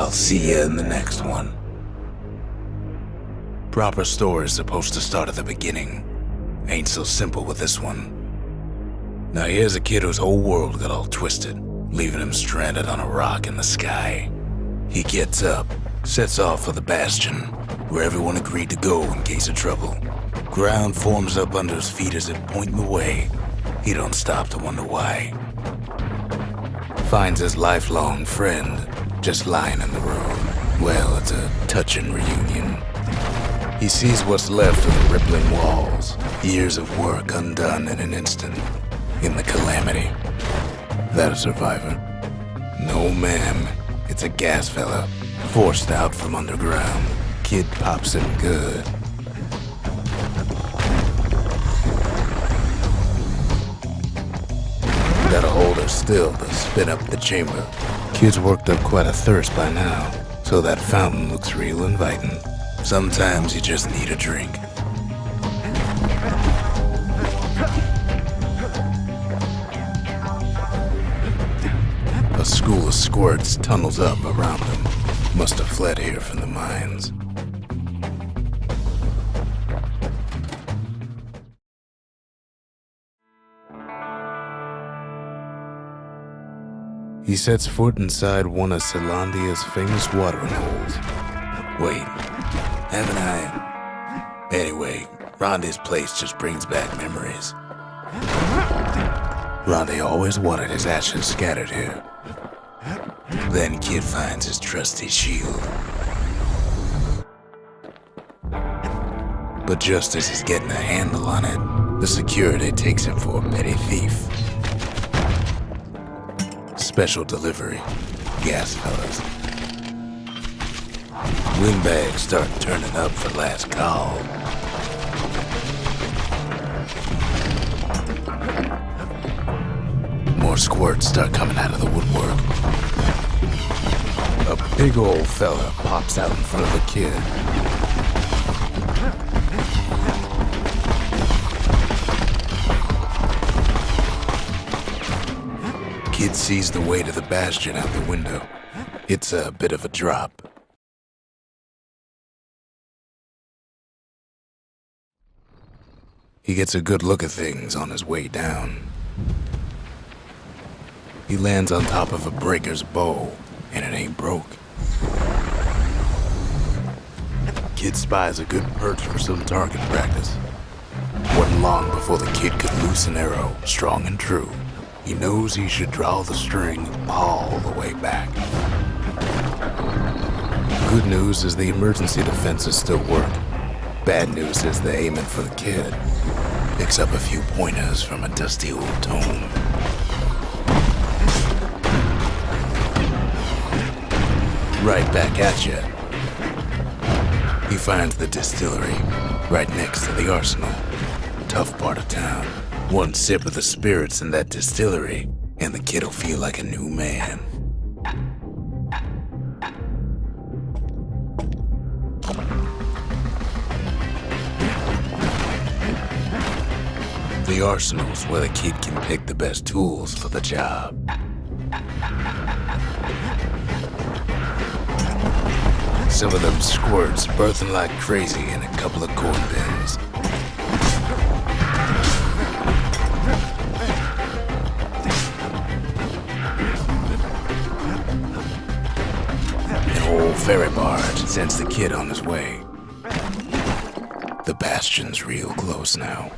I'll see you in the next one. Proper story's supposed to start at the beginning. Ain't so simple with this one. Now here's a kid whose whole world got all twisted, leaving him stranded on a rock in the sky. He gets up, sets off for the Bastion, where everyone agreed to go in case of trouble. Ground forms up under his feet as if pointing the way. He don't stop to wonder why. Finds his lifelong friend just lying in the road. Well, it's a touching reunion. He sees what's left of the rippling walls, years of work undone in an instant, in the calamity. That a survivor? No, ma'am. It's a gas fella, forced out from underground. Kid pops him good. Gotta hold her still to spin up the chamber. Kid's worked up quite a thirst by now, so that fountain looks real inviting. Sometimes you just need a drink. A school of squirts tunnels up around him. Must have fled here from the mines. He sets foot inside one of Zealandia's famous watering holes. Wait, haven't I? Anyway, Ronde's place just brings back memories. Ronde always wanted his ashes scattered here. Then Kid finds his trusty shield. But just as he's getting a handle on it, the security takes him for a petty thief. Special delivery, gas fellas. Windbags start turning up for last call. More squirts start coming out of the woodwork. A big old fella pops out in front of the kid. Kid sees the way to the Bastion out the window. It's a bit of a drop. He gets a good look at things on his way down. He lands on top of a breaker's bow, and it ain't broke. Kid spies a good perch for some target practice. Wasn't long before the kid could loose an arrow, strong and true. He knows he should draw the string all the way back. Good news is the emergency defenses still work. Bad news is they're aiming for the kid. Picks up a few pointers from a dusty old tome. Right back at you. He finds the distillery, right next to the arsenal. Tough part of town. One sip of the spirits in that distillery, and the kid'll feel like a new man. The arsenal's where the kid can pick the best tools for the job. Some of them squirts birthing like crazy in a couple of corn bins. Ferry barge sends the kid on his way. The Bastion's real close now.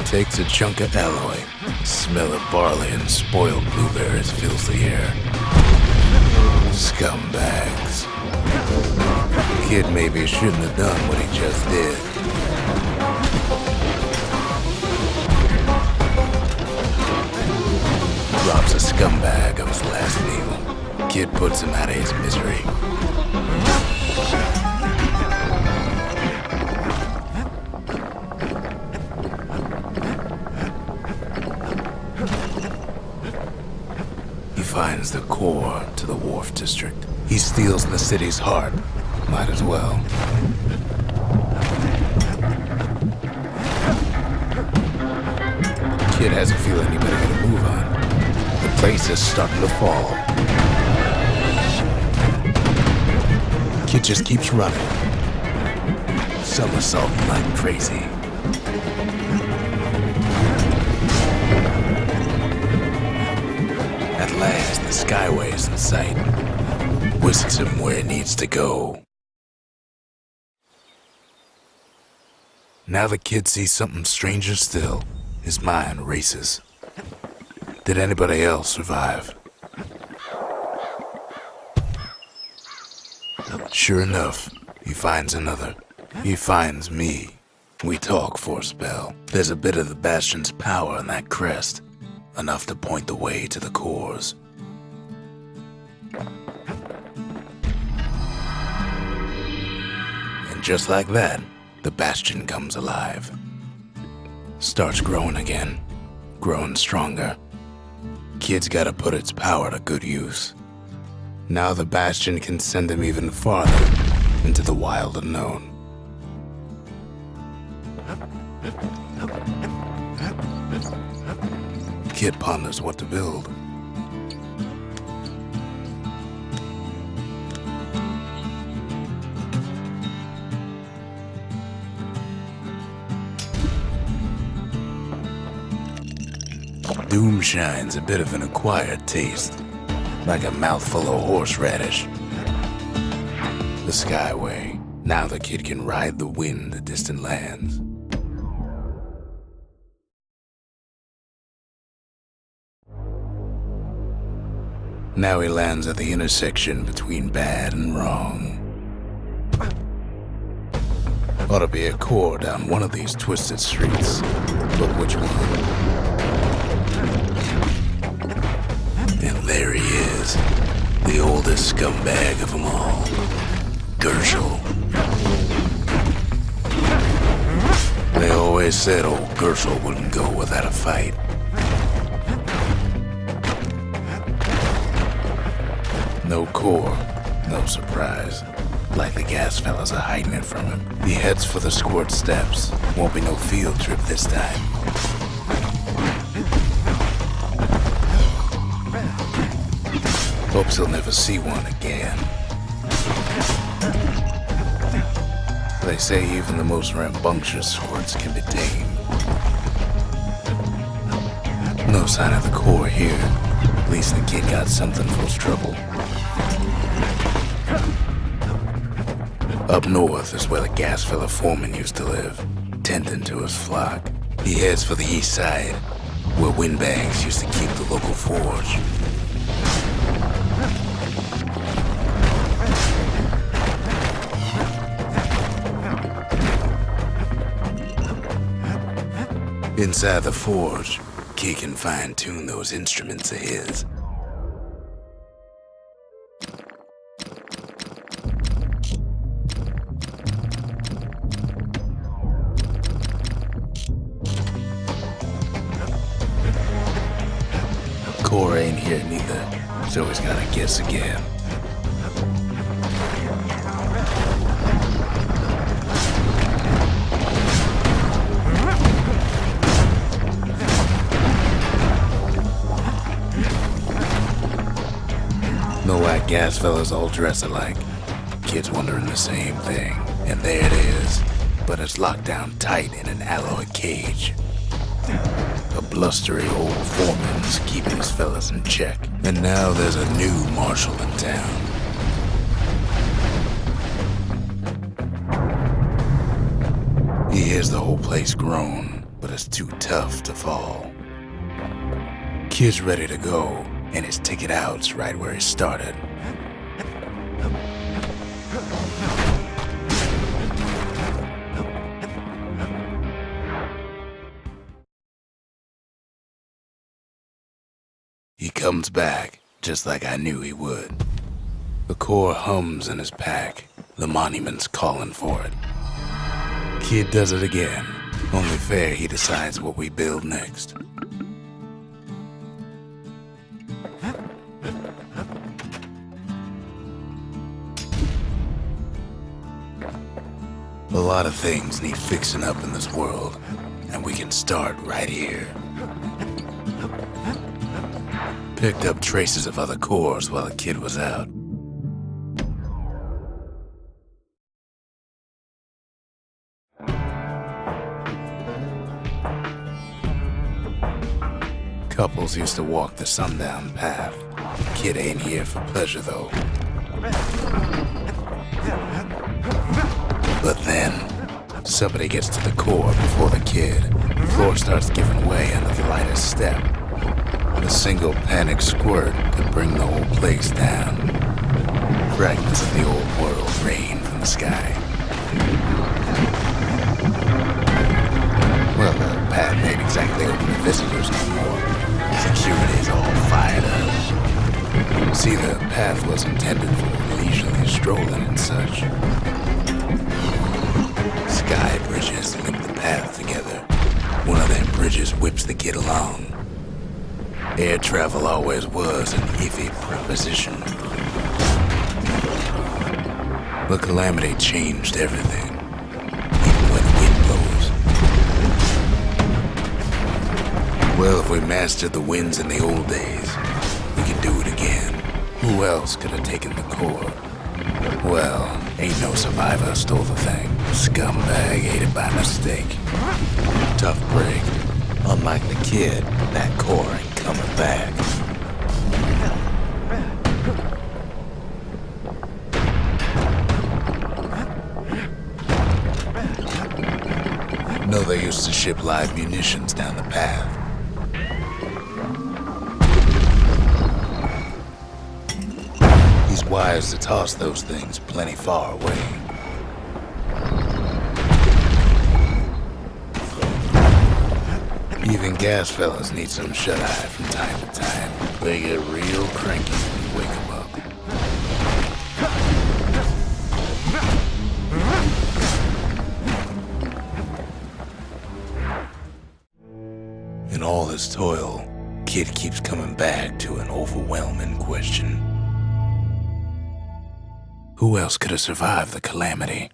Takes a chunk of alloy. Smell of barley and spoiled blueberries fills the air. Scumbags. Kid maybe shouldn't have done what he just did. scumbag of his last meal. Kid puts him out of his misery. He finds the core to the Wharf District. He steals the city's heart. Might as well. Kid has a feeling he better get a move on. The place is starting to fall. Kid just keeps running, somersaulting like crazy. At last, the Skyway is in sight. Whisks him where he needs to go. Now the kid sees something stranger still. His mind races. Did anybody else survive? Sure enough, he finds another. He finds me. We talk for a spell. There's a bit of the Bastion's power in that crest. Enough to point the way to the cores. And just like that, the Bastion comes alive. Starts growing again, growing stronger. Kid's gotta put its power to good use. Now the Bastion can send him even farther into the wild unknown. Kid ponders what to build. Doom Shine's a bit of an acquired taste, like a mouthful of horseradish. The Skyway. Now the kid can ride the wind to distant lands. Now he lands at the intersection between bad and wrong. Ought to be a core down one of these twisted streets, but which one? And there he is, the oldest scumbag of them all, Gershel. They always said old Gershel wouldn't go without a fight. No core, no surprise. Like the gas fellas are hiding it from him. He heads for the squirt steps. Won't be no field trip this time. Hopes he'll never see one again. They say even the most rambunctious squirts can be tamed. No sign of the core here. At least the kid got something for his trouble. Up north is where the gas fella foreman used to live, tending to his flock. He heads for the east side, where windbags used to keep the local forge. Inside the forge, Key can fine-tune those instruments of his. Core ain't here neither, so he's gotta guess again. No white gas fellas all dress alike. Kids wondering the same thing, and there it is. But it's locked down tight in an alloy cage. A blustery old foreman's keeping his fellas in check. And now there's a new marshal in town. He hears the whole place groan, but it's too tough to fall. Kid's ready to go, and his ticket out's right where he started. He comes back, just like I knew he would. The core hums in his pack, the monument's calling for it. Kid does it again, only fair he decides what we build next. A lot of things need fixing up in this world, and we can start right here. Picked up traces of other cores while the kid was out. Couples used to walk the sundown path. Kid ain't here for pleasure, though. But then, somebody gets to the core before the kid. The floor starts giving way under the lightest step. A single panic squirt could bring the whole place down. Fragments of the old world rain from the sky. Well, the path ain't exactly open to visitors no more. Security's all fired up. See, the path was intended for leisurely strolling and such. Sky bridges link the path together. One of them bridges whips the kid along. Air travel always was an iffy proposition. But Calamity changed everything, even when the wind blows. Well, if we mastered the winds in the old days, we can do it again. Who else could have taken the core? Well, ain't no survivor stole the thing. Scumbag ate it by mistake. Tough break. Unlike the kid, that core ain't coming back. No, they used to ship live munitions down the path. He's wise to toss those things plenty far away. Even gas fellas need some shut-eye from time to time. They get real cranky when you wake them up. In all his toil, Kid keeps coming back to an overwhelming question. Who else could have survived the Calamity?